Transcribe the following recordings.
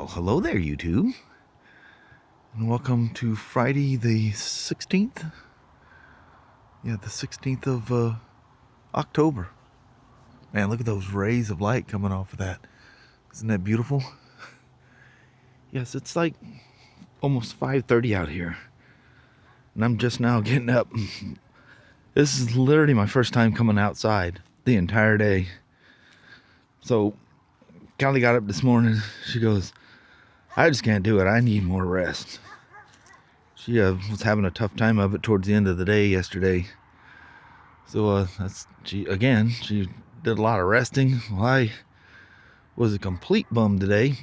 Well, hello there, YouTube, and welcome to Friday the 16th. Yeah, the 16th of October. Man, look at those rays of light coming off of that. Isn't that beautiful? Yes, it's like almost 5:30 out here, and I'm just now getting up. This is literally my first time coming outside the entire day. So, Callie got up this morning. She goes, I just can't do it. I need more rest. She was having a tough time of it towards the end of the day yesterday. So she did a lot of resting. Well, I was a complete bum today.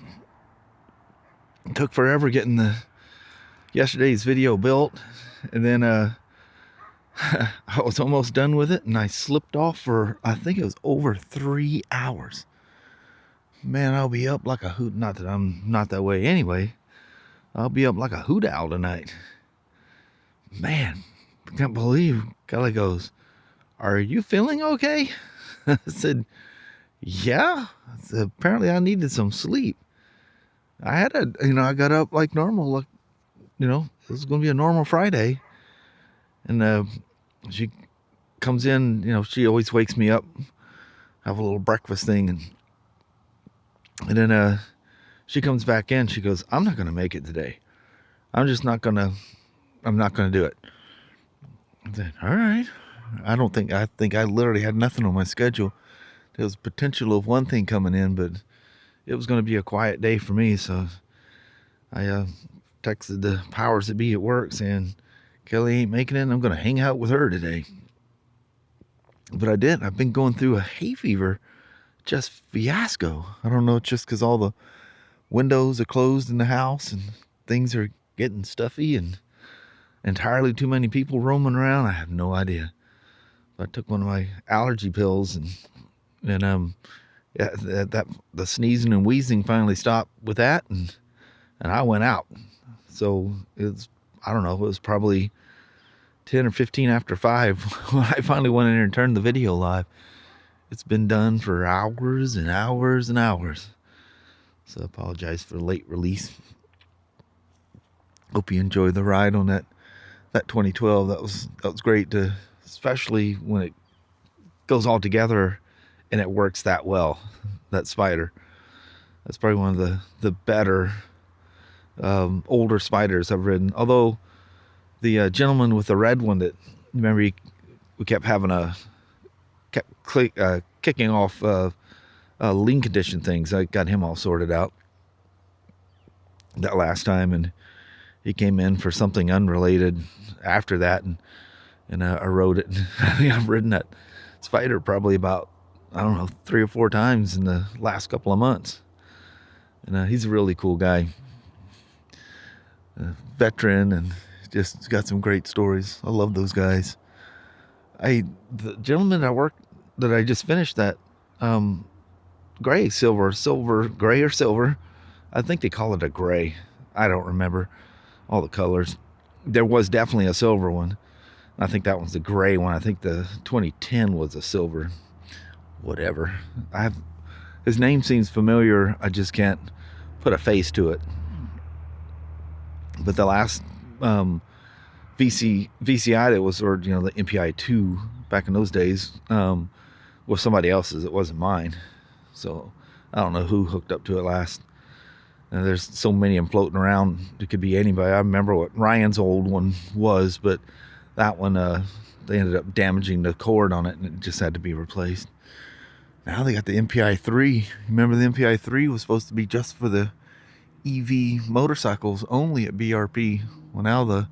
It took forever getting yesterday's video built, and then I was almost done with it, and I slipped off for, I think it was over 3 hours. Man, I'll be up like a hoot. Not that I'm not that way anyway. I'll be up like a hoot owl tonight. Man, I can't believe. Kelly goes, are you feeling okay? I said, yeah. I said, apparently I needed some sleep. I got up like normal. Like, it was going to be a normal Friday. And she comes in, she always wakes me up, have a little breakfast thing. And then she comes back in. She goes, I'm not going to make it today. I'm not going to do it. I said, all right. I think I literally had nothing on my schedule. There was potential of one thing coming in, but it was going to be a quiet day for me. So I texted the powers that be at work saying, Kelly ain't making it. I'm going to hang out with her today. But I did. I've been going through a hay fever, just fiasco. I don't know. It's just because all the windows are closed in the house and things are getting stuffy and entirely too many people roaming around. I have no idea. I took one of my allergy pills and the sneezing and wheezing finally stopped with that, and I went out. So I don't know, it was probably 10 or 15 after 5 when I finally went in there and turned the video live. It's been done for hours and hours and hours. So I apologize for the late release. Hope you enjoyed the ride on that 2012. That was great, especially when it goes all together and it works that well. That Spyder, that's probably one of the better older Spyders I've ridden. Although the gentleman with the red one that, remember, we kept kicking off lean condition things. I got him all sorted out that last time, and he came in for something unrelated after that, and I rode it. I think I've ridden that Spyder probably about, 3 or 4 times in the last couple of months. And he's a really cool guy, veteran, and just got some great stories. I love those guys. The gentleman that I just finished that gray or silver. I think they call it a gray. I don't remember all the colors. There was definitely a silver one. I think that one's the gray one. I think the 2010 was a silver. Whatever. His name seems familiar. I just can't put a face to it. But the last VCI that was, or the MPI 2 back in those days, was somebody else's. It wasn't mine. So I don't know who hooked up to it last. And there's so many of them floating around. It could be anybody. I remember what Ryan's old one was, but that one, they ended up damaging the cord on it, and it just had to be replaced. Now they got the MPI 3. Remember, the MPI 3 was supposed to be just for the EV motorcycles only at BRP. Well, now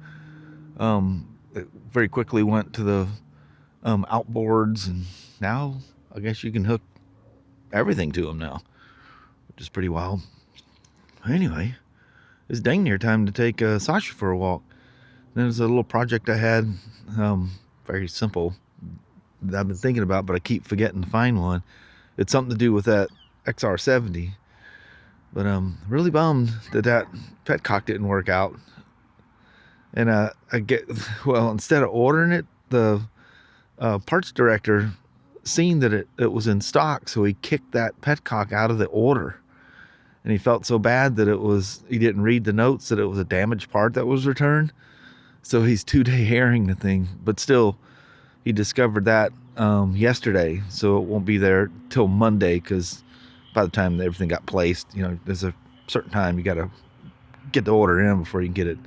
it very quickly went to the outboards, and now I guess you can hook everything to them now, which is pretty wild. Anyway, it's dang near time to take Sasha for a walk. There's a little project I had, very simple, that I've been thinking about, but I keep forgetting to find one. It's something to do with that XR70. But I'm really bummed that petcock didn't work out. And instead of ordering it, the parts director seen that it was in stock, so he kicked that petcock out of the order. and he felt so bad that he didn't read the notes that it was a damaged part that was returned. So he's 2-day airing the thing, but still, he discovered that yesterday, so it won't be there till Monday, because by the time everything got placed, there's a certain time you got to get the order in before you can get it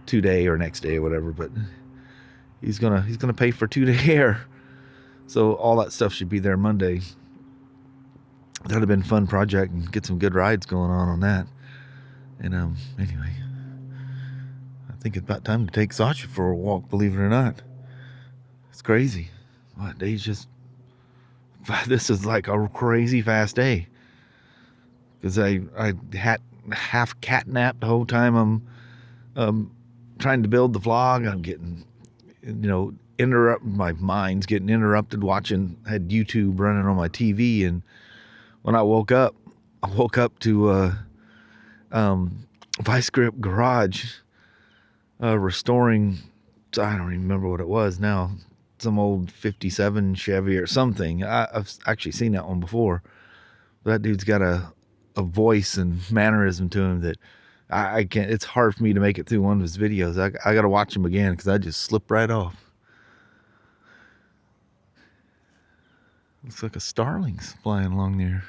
2-day or next day or whatever. But he's gonna pay for 2-day air, so all that stuff should be there Monday. That'd have been a fun project and get some good rides going on that. And anyway, I think it's about time to take Sasha for a walk, believe it or not. It's crazy. What, this is like a crazy fast day. Because I had half catnapped the whole time I'm trying to build the vlog. I'm getting, my mind's getting interrupted had YouTube running on my TV, and when I woke up to Vice Grip Garage restoring, I don't even remember what it was now, some old 57 Chevy or something. I've actually seen that one before. That dude's got a voice and mannerism to him that I can't, it's hard for me to make it through one of his videos. I got to watch him again because I just slipped right off. Looks like a starling's flying along there.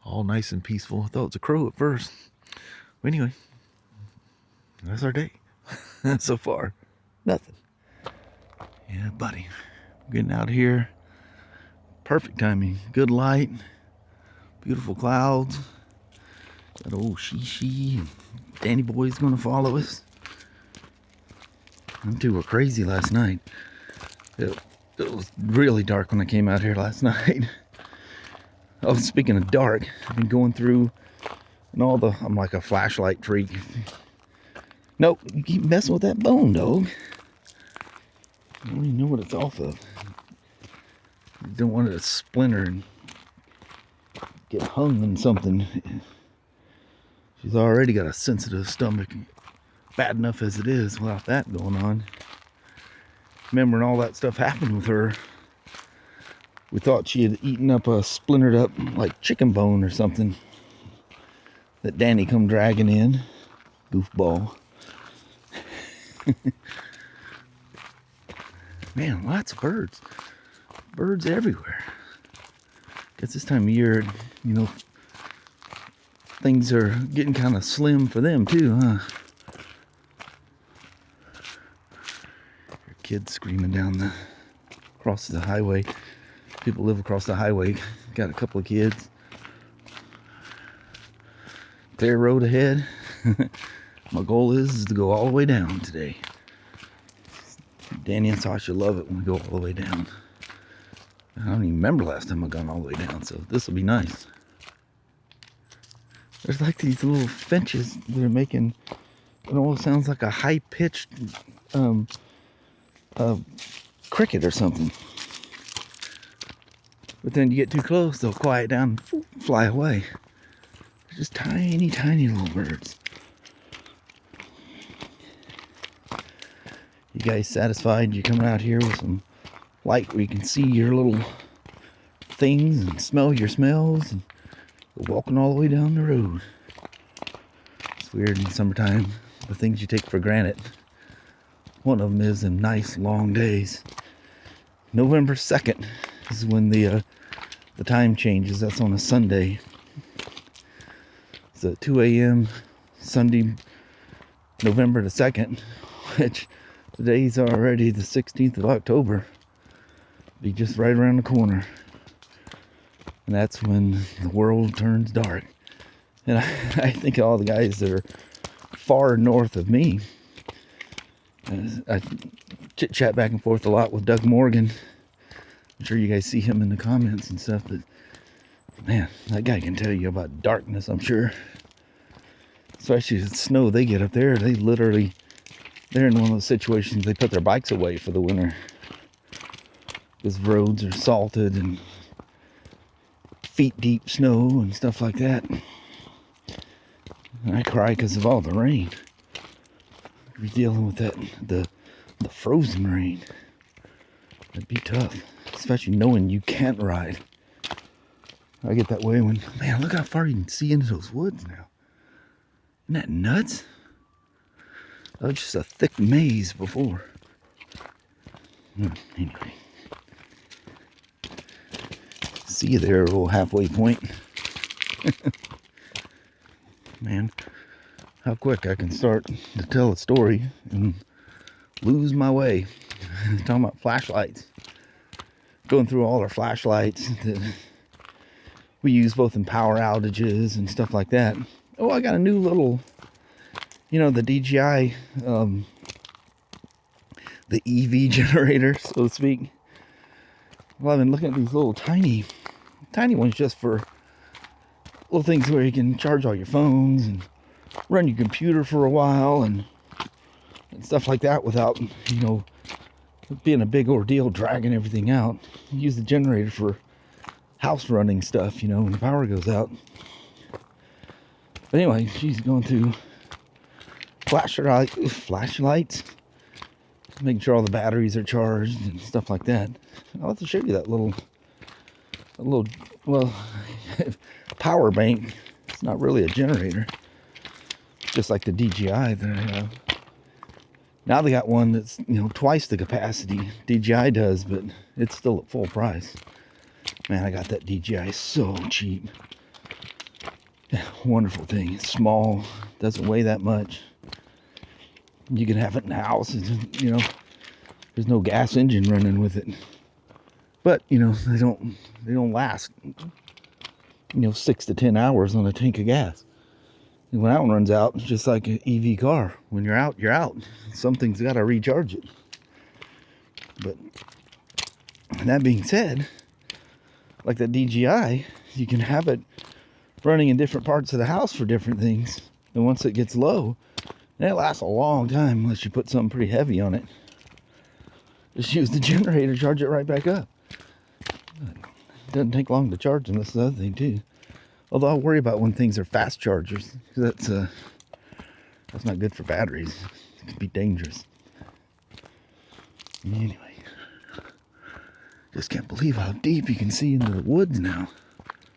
All nice and peaceful. I thought it was a crow at first. But anyway, that's our day. So far, nothing. Yeah, buddy. Getting out of here. Perfect timing. Good light. Beautiful clouds. That old she. Danny boy's gonna follow us. Them two were crazy last night. It was really dark when I came out here last night. Oh, speaking of dark, I've been going through and I'm like a flashlight freak. Nope, you keep messing with that bone, dog. I don't even know what it's off of. I don't want it to splinter and get hung in something. She's already got a sensitive stomach, bad enough as it is without that going on. Remember when all that stuff happened with her, we thought she had eaten up a splintered up like chicken bone or something that Danny come dragging in. Goofball. Man, lots of birds. Birds everywhere. Guess this time of year, things are getting kind of slim for them too, huh? Kids screaming across the highway. People live across the highway. Got a couple of kids. Clear road ahead. My goal is to go all the way down today. Danny and Sasha love it when we go all the way down. I don't even remember last time I've gone all the way down, so this will be nice. There's like these little finches they're making. It almost sounds like a high-pitched cricket or something. But then you get too close, they'll quiet down and fly away. They're just tiny, tiny little birds. You guys satisfied? You coming out here with some light where you can see your little things and smell your smells and walking all the way down the road. It's weird in the summertime, the things you take for granted. One of them is them nice long days. November 2nd is when the time changes. That's on a Sunday. It's at 2 a.m. Sunday, November the 2nd, which today's already the 16th of October. Be just right around the corner. And that's when the world turns dark. And I think all the guys that are far north of me, I chit-chat back and forth a lot with Doug Morgan. I'm sure you guys see him in the comments and stuff. But man, that guy can tell you about darkness, I'm sure. Especially the snow they get up there. They're in one of those situations they put their bikes away for the winter. Because roads are salted and feet deep snow and stuff like that. And I cry because of all the rain. You're dealing with the frozen rain. It'd be tough, especially knowing you can't ride. I get that way when, man, look how far you can see into those woods now. Isn't that nuts? That was just a thick maze before. Anyway. See you there, little halfway point. Man, how quick I can start to tell a story and lose my way. Talking about flashlights. Going through all our flashlights that we use both in power outages and stuff like that. Oh, I got a new little, you know, the DJI, the EV generator, so to speak. Well, I've been looking at these little tiny ones just for little things where you can charge all your phones and run your computer for a while and stuff like that without, you know, being a big ordeal dragging everything out. Use the generator for house running stuff, you know, when the power goes out. But anyway, she's going through flashlights, making sure all the batteries are charged and stuff like that. I'll have to show you that little, well, power bank. It's not really a generator, just like the DJI that I have. Now they got one that's, you know, twice the capacity DJI does, but it's still at full price. Man, I got that DJI so cheap. Yeah, wonderful thing. It's small, doesn't weigh that much. You can have it in the house. It's, you know, there's no gas engine running with it. But, you know, they don't last, you know, 6 to 10 hours on a tank of gas. And when that one runs out, it's just like an EV car. When you're out, you're out. Something's got to recharge it. But that being said, like the DJI, you can have it running in different parts of the house for different things. And once it gets low, it lasts a long time unless you put something pretty heavy on it. Just use the generator, charge it right back up. It doesn't take long to charge them. That's the other thing too. Although I worry about when things are fast chargers. That's not good for batteries. It can be dangerous. Anyway, just can't believe how deep you can see into the woods now.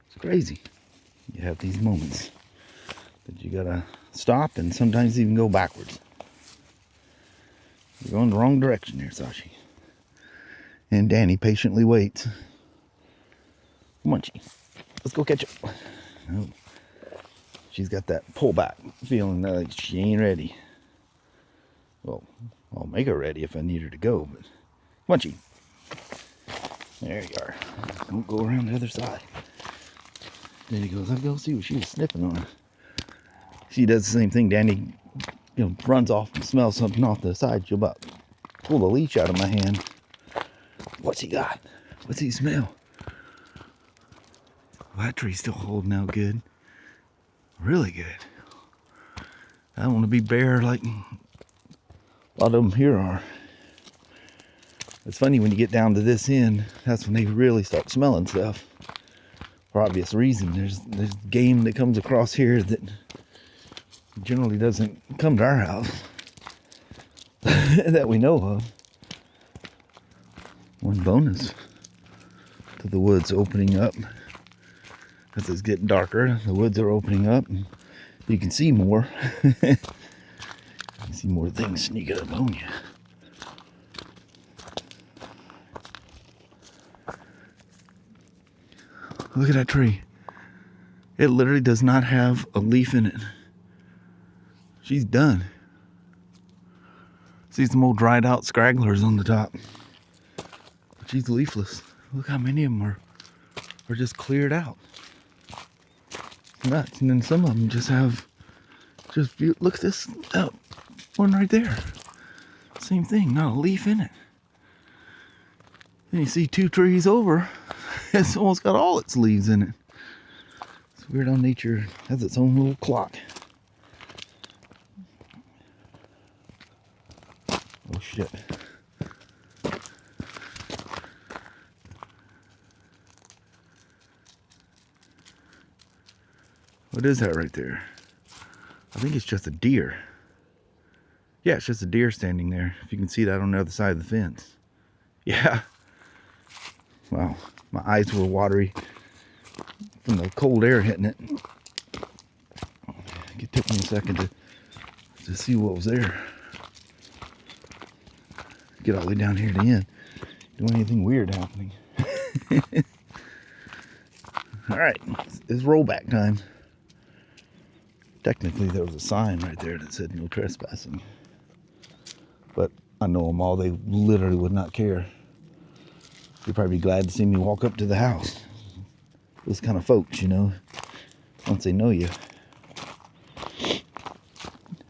It's crazy. You have these moments that you gotta stop and sometimes even go backwards. You're going the wrong direction here, Sashi. And Danny patiently waits. Come on, Chi. Let's go catch up. Oh, she's got that pullback feeling like she ain't ready. Well, I'll make her ready if I need her to go, but come on, Chi. There you are. Don't go around the other side. There he goes. I'll go see what she was sniffing on. She does the same thing. Danny, you know, runs off and smells something off the side. She'll about pull the leash out of my hand. What's he got? What's he smell? Well, that tree's still holding out good. Really good. I don't want to be bare like a lot of them here are. It's funny when you get down to this end, that's when they really start smelling stuff. For obvious reason. There's game that comes across here that generally doesn't come to our house. That we know of. One bonus to the woods opening up. As it's getting darker, the woods are opening up and you can see more. You can see more things sneaking up on you. Look at that tree. It literally does not have a leaf in it. She's done. See some old dried out scragglers on the top. But she's leafless. Look how many of them are just cleared out. Nuts. And then some of them just have look at this one right there. Same thing, not a leaf in it. Then you see 2 trees over, it's almost got all its leaves in it. It's weird how nature has its own little clock. Oh shit. What is that right there? I think it's just a deer. Yeah, it's just a deer standing there. If you can see that on the other side of the fence. Yeah. Wow, my eyes were watery from the cold air hitting it. It took me a second to see what was there. Get all the way down here to the end. Don't anything weird happening. Alright, it's rollback time. Technically there was a sign right there that said no trespassing. But I know them all, they literally would not care. They'd probably be glad to see me walk up to the house. Those kind of folks, you know, once they know you.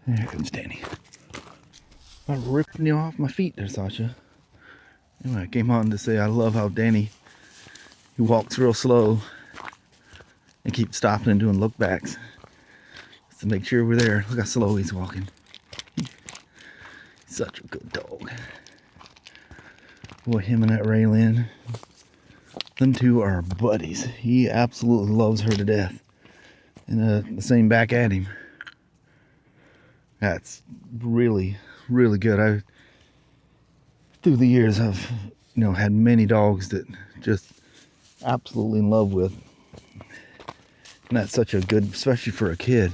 There comes Danny. I'm ripping you off my feet there, Sasha. Anyway, I came on to say I love how Danny, he walks real slow and keeps stopping and doing look backs just to make sure we're there. Look how slow he's walking. He's such a good dog. Boy, him and that Raylin, them two are buddies. He absolutely loves her to death. And the same back at him. That's really, really good. Through the years, I've had many dogs that just absolutely in love with. And that's such a good, especially for a kid.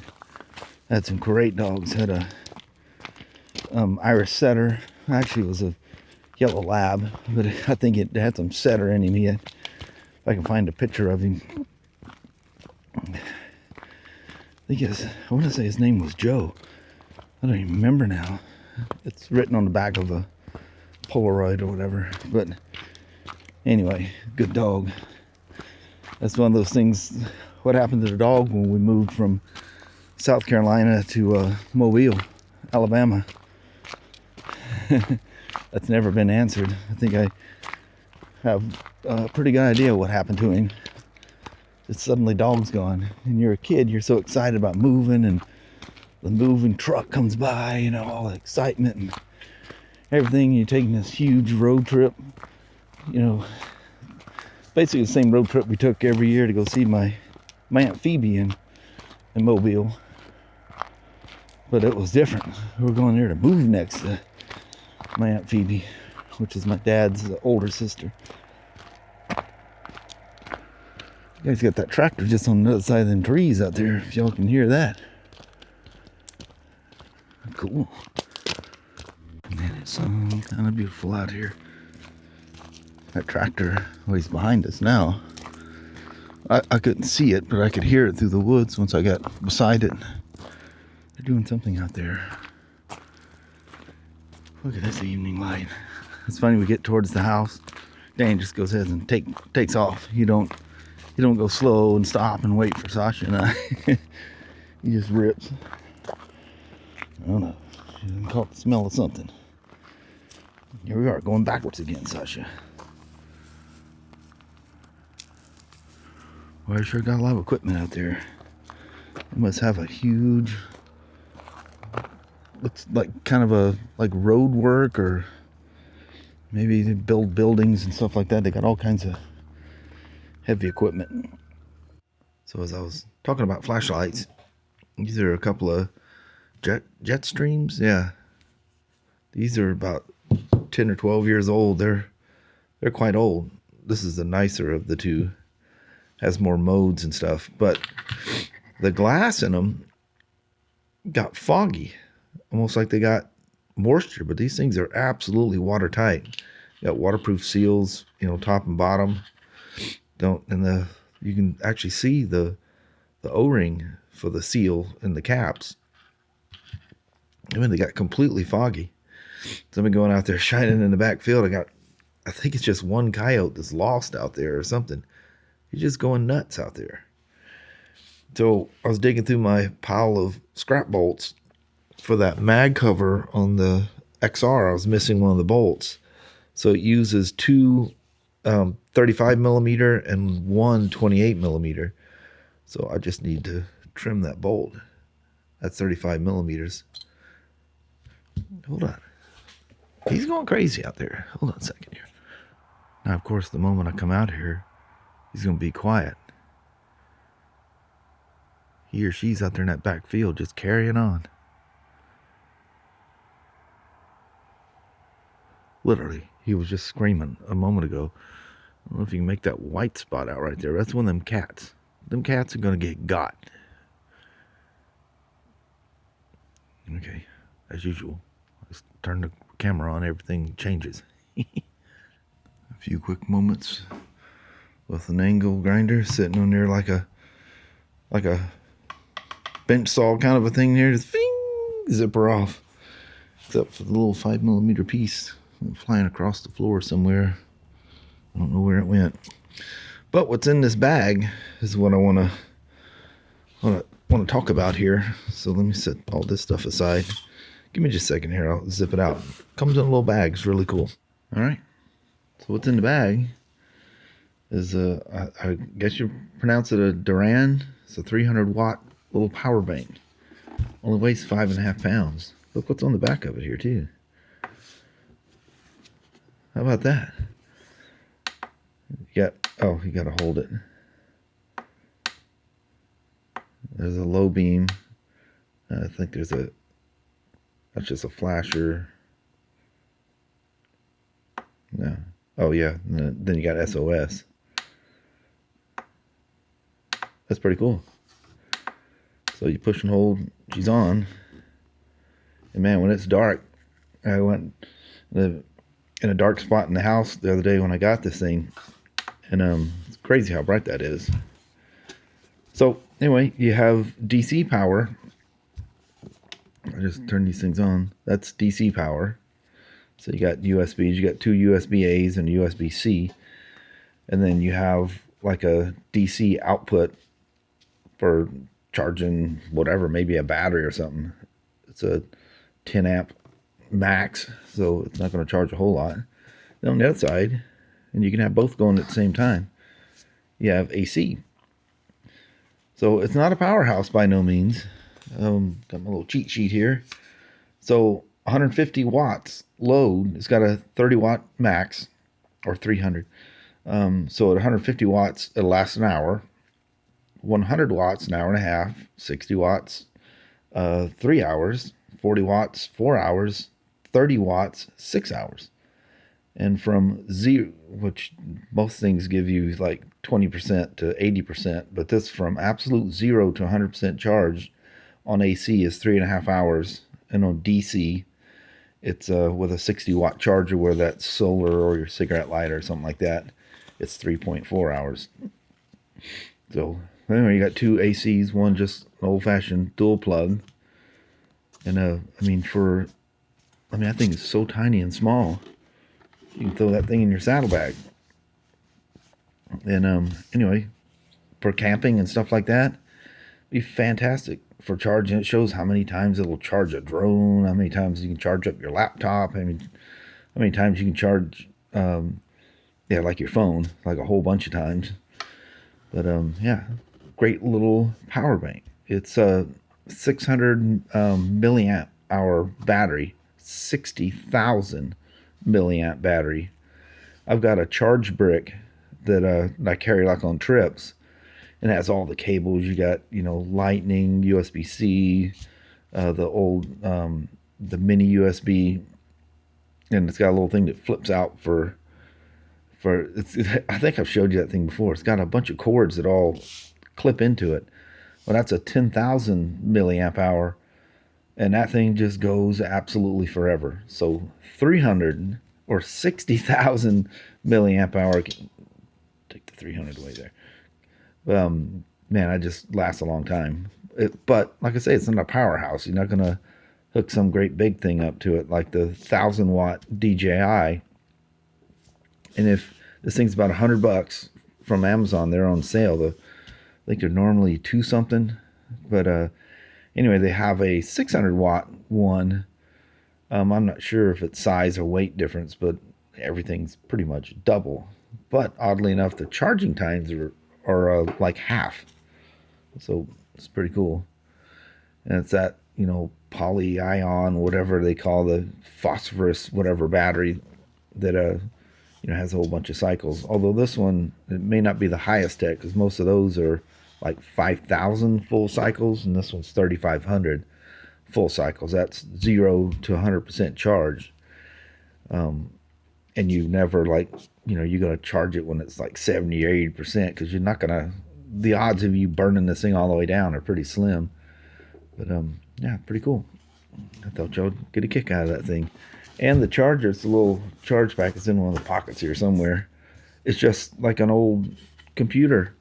I had some great dogs. Had a Irish setter. Actually, it was a yellow lab, but I think it had some setter in him. If I can find a picture of him. I want to say his name was Joe. I don't even remember now. It's written on the back of a Polaroid or whatever. But anyway, good dog. That's one of those things. What happened to the dog when we moved from South Carolina to Mobile, Alabama? That's never been answered. I think I have a pretty good idea what happened to him. It's suddenly dog's gone. And you're a kid, you're so excited about moving, and the moving truck comes by, all the excitement and everything. You're taking this huge road trip, basically the same road trip we took every year to go see my Aunt Phoebe in Mobile. But it was different. We were going there to move next to my Aunt Phoebe, which is my dad's older sister. You guys got that tractor just on the other side of them trees out there, if y'all can hear that. Cool. Man, it's so kind of beautiful out here. That tractor, he's behind us now. I couldn't see it, but I could hear it through the woods once I got beside it. They're doing something out there. Look at this evening light. It's funny, we get towards the house, Dan just goes ahead and takes off. You don't go slow and stop and wait for Sasha and I. He just rips. I don't know. She caught the smell of something. Here we are, going backwards again, Sasha. Well, I sure got a lot of equipment out there. They must have a huge, looks like kind of like road work, or maybe they build buildings and stuff like that. They got all kinds of heavy equipment. So as I was talking about flashlights, these are a couple of jet streams. Yeah, these are about 10 or 12 years old. They're quite old. This is the nicer of the two. Has more modes and stuff, but the glass in them got foggy, almost like they got moisture. But these things are absolutely watertight. Got waterproof seals, top and bottom. You can actually see the O-ring for the seal in the caps. They got completely foggy. So I've been going out there shining in the backfield. I think it's just one coyote that's lost out there or something. He's just going nuts out there. So I was digging through my pile of scrap bolts for that mag cover on the XR. I was missing one of the bolts. So it uses two 35 millimeter and one 28 millimeter. So I just need to trim that bolt. That's 35 millimeters. Hold on. He's going crazy out there. Hold on a second here. Now, of course, the moment I come out here, he's going to be quiet. He or she's out there in that back field just carrying on. Literally, he was just screaming a moment ago. I don't know if you can make that white spot out right there. That's one of them cats. them cats are gonna get got. Okay, as usual, let's turn the camera on, everything changes. A few quick moments with an angle grinder sitting on there like a bench saw kind of a thing there. Just zip her off. Except for the little 5mm piece flying across the floor somewhere. I don't know where it went. But what's in this bag is what I want to talk about here. So let me set all this stuff aside. Give me just a second here. I'll zip it out. Comes in a little bag. It's really cool. All right. So what's in the bag is I guess you pronounce it a Duran. It's a 300-watt little power bank. Only weighs 5.5 pounds. Look what's on the back of it here too. How about that? You got to hold it. There's a low beam. I think that's just a flasher. No. Oh yeah. Then you got SOS. That's pretty cool. So you push and hold. She's on. And man, when it's dark, I went in a dark spot in the house the other day when I got this thing, and it's crazy how bright that is. So anyway, you have DC power. I just turn these things on. That's DC power. So you got USBs. You got 2 USB-A's and a USB-C, and then you have like a DC output for charging whatever, maybe a battery or something. It's a 10 amp max, so it's not going to charge a whole lot. Then on the other side, and you can have both going at the same time, you have AC. So it's not a powerhouse by no means. Got my little cheat sheet here. So 150 watts load. It's got a 30 watt max, or 300. So at 150 watts, it'll last an hour. 100 watts, an hour and a half. 60 watts, 3 hours. 40 watts, 4 hours. 30 watts, 6 hours. And from zero, which most things give you like 20% to 80%, but this from absolute 0 to 100% charge on AC is 3.5 hours. And on DC, it's with a 60 watt charger, where that's solar or your cigarette lighter or something like that, it's 3.4 hours. So anyway, you got 2 ACs, one just an old-fashioned dual plug. And I think it's so tiny and small, you can throw that thing in your saddlebag. And anyway, for camping and stuff like that, it'd be fantastic for charging. It shows how many times it'll charge a drone, how many times you can charge up your laptop, how many times you can charge, like your phone, like a whole bunch of times. But yeah, great little power bank. It's a 600 milliamp hour battery, 60,000 milliamp battery. I've got a charge brick that I carry like on trips, and it has all the cables. You got, lightning, USB-C, the old the mini USB, and it's got a little thing that flips out for I think I've showed you that thing before. It's got a bunch of cords that all clip into it. Well, that's a 10,000 milliamp hour, and that thing just goes absolutely forever. So 300 or 60,000 milliamp hour. Take the 300 away there. Man, I just last a long time. But like I say, it's not a powerhouse. You're not going to hook some great big thing up to it like the 1,000-watt DJI. And if this thing's about $100 from Amazon, they're on sale. I think they're normally $2 something. But anyway, they have a 600-watt one. I'm not sure if it's size or weight difference, but everything's pretty much double. But oddly enough, the charging times are like half. So it's pretty cool. And it's that, poly-ion, whatever they call the phosphorus, whatever battery that has a whole bunch of cycles. Although this one, it may not be the highest tech, because most of those are like 5,000 full cycles, and this one's 3,500 full cycles. That's 0 to 100% charge. And you never you're going to charge it when it's like 70 or 80%, because you're not going to the odds of you burning this thing all the way down are pretty slim. But yeah, pretty cool. I thought y'all would get a kick out of that thing. And the charger, it's a little charge pack. It's in one of the pockets here somewhere. It's just like an old computer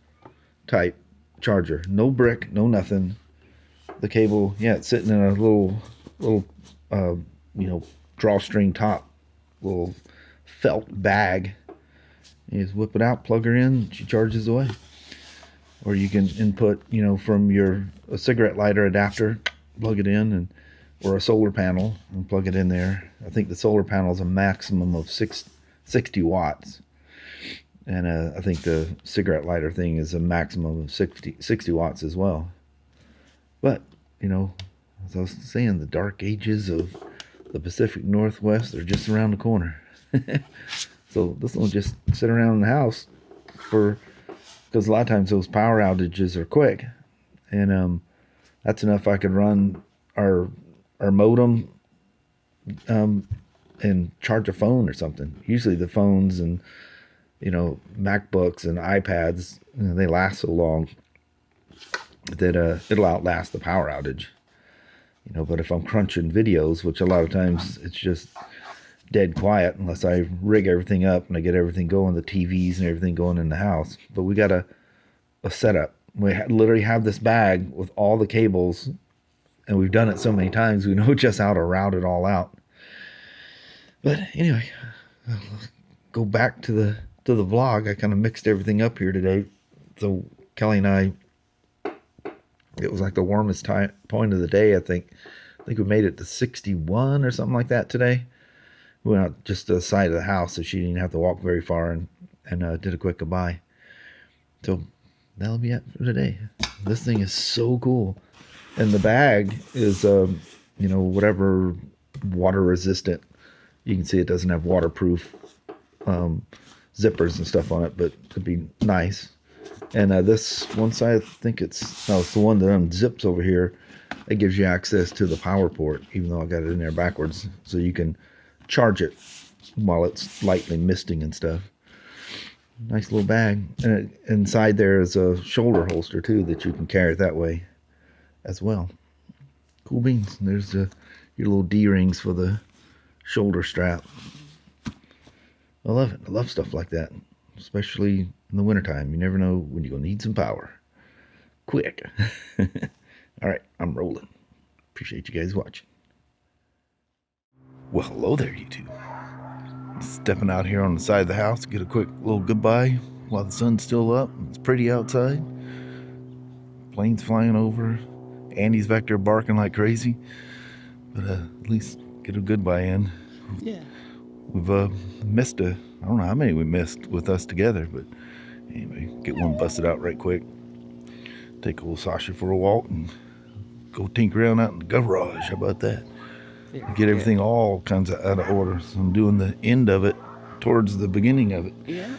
type charger. No brick, no nothing. The cable, yeah, it's sitting in a little drawstring top, little felt bag. You just whip it out, plug her in, she charges away. Or you can input, from a cigarette lighter adapter, plug it in, or a solar panel and plug it in there. I think the solar panel is a maximum of 60 watts. And I think the cigarette lighter thing is a maximum of 60 watts as well. But, as I was saying, the dark ages of the Pacific Northwest are just around the corner. So this will just sit around in the house because a lot of times those power outages are quick. And that's enough I could run our modem and charge a phone or something. Usually the phones and MacBooks and iPads, they last so long that it'll outlast the power outage. But if I'm crunching videos, which a lot of times it's just dead quiet unless I rig everything up and I get everything going, the TVs and everything going in the house. But we got a setup. We literally have this bag with all the cables, and we've done it so many times we know just how to route it all out. But anyway, go back to the vlog. I kind of mixed everything up here today. So Kelly and I, it was like the warmest point of the day. I think we made it to 61 or something like that today. We went out just to the side of the house so she didn't have to walk very far, and did a quick goodbye. So that'll be it for today. This thing is so cool. And the bag is, whatever water resistant. You can see it doesn't have waterproof zippers and stuff on it, but it'd be nice. And this one side, I think it's the one that unzips over here. It gives you access to the power port, even though I got it in there backwards, so you can charge it while it's lightly misting and stuff. Nice little bag. And inside there is a shoulder holster too that you can carry it that way as well. Cool beans. And there's your little D-rings for the shoulder strap. I love it. I love stuff like that, especially in the wintertime. You never know when you're going to need some power. Quick. All right, I'm rolling. Appreciate you guys watching. Well, hello there, YouTube. Stepping out here on the side of the house to get a quick little goodbye while the sun's still up. It's pretty outside. Planes flying over. Andy's back there barking like crazy. But at least get a goodbye in. Yeah. We've missed I don't know how many we missed with us together, but anyway, get one busted out right quick. Take old Sasha for a walk and go tinker around out in the garage. How about that? Get everything all kinds of out of order. So I'm doing the end of it towards the beginning of it. Yeah.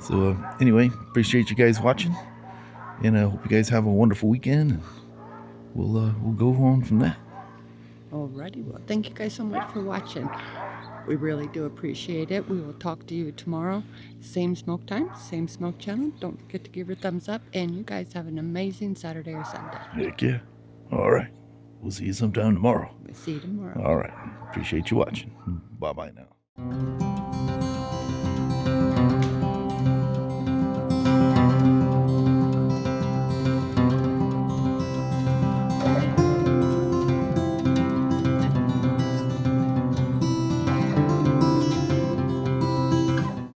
So anyway, appreciate you guys watching, and I hope you guys have a wonderful weekend. And we'll go on from that. Alrighty, well, thank you guys so much for watching. We really do appreciate it. We will talk to you tomorrow. Same smoke time, same smoke channel. Don't forget to give your thumbs up, and you guys have an amazing Saturday or Sunday. Heck yeah. All right. We'll see you sometime tomorrow. We'll see you tomorrow. All right. Appreciate you watching. Bye-bye now.